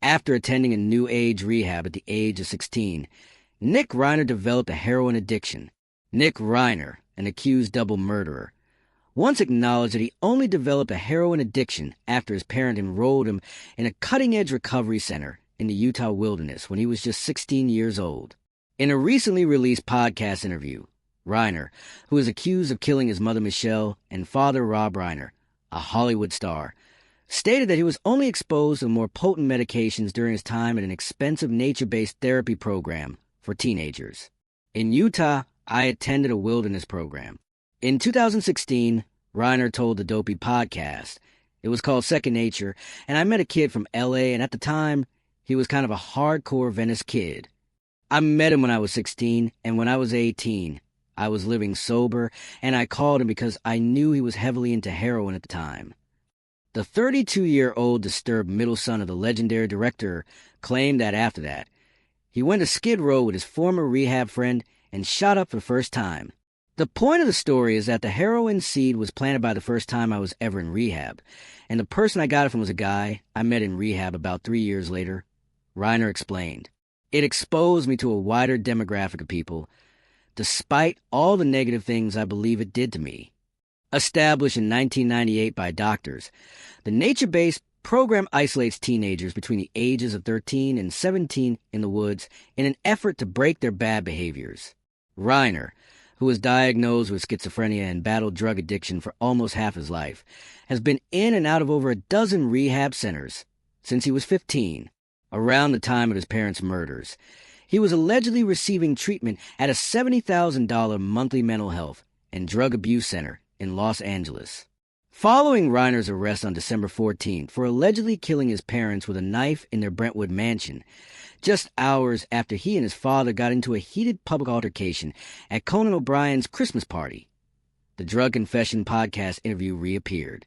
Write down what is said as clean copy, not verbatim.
After attending a new age rehab at the age of 16, Nick Reiner developed a heroin addiction. Nick Reiner, an accused double murderer, once acknowledged that he only developed a heroin addiction after his parent enrolled him in a cutting-edge recovery center in the Utah wilderness when he was just 16 years old. In a recently released podcast interview, Reiner, who is accused of killing his mother Michelle and father Rob Reiner, a Hollywood star, stated that he was only exposed to more potent medications during his time at an expensive nature-based therapy program for teenagers. In Utah, I attended a wilderness program. In 2016, Reiner told the Dopey podcast. It was called Second Nature, and I met a kid from L.A., and at the time, he was kind of a hardcore Venice kid. I met him when I was 16, and when I was 18, I was living sober, and I called him because I knew he was heavily into heroin at the time. The 32-year-old disturbed middle son of the legendary director claimed that after that, he went to Skid Row with his former rehab friend and shot up for the first time. The point of the story is that the heroin seed was planted by the first time I was ever in rehab, and the person I got it from was a guy I met in rehab about 3 years later. Reiner explained. It exposed me to a wider demographic of people, despite all the negative things I believe it did to me. Established in 1998 by doctors, the nature-based program isolates teenagers between the ages of 13 and 17 in the woods in an effort to break their bad behaviors. Reiner, who was diagnosed with schizophrenia and battled drug addiction for almost half his life, has been in and out of over a dozen rehab centers since he was 15, around the time of his parents' murders. He was allegedly receiving treatment at a $70,000 monthly mental health and drug abuse center in Los Angeles. Following Reiner's arrest on December 14th for allegedly killing his parents with a knife in their Brentwood mansion, just hours after he and his father got into a heated public altercation at Conan O'Brien's Christmas party, the Drug Confession podcast interview reappeared.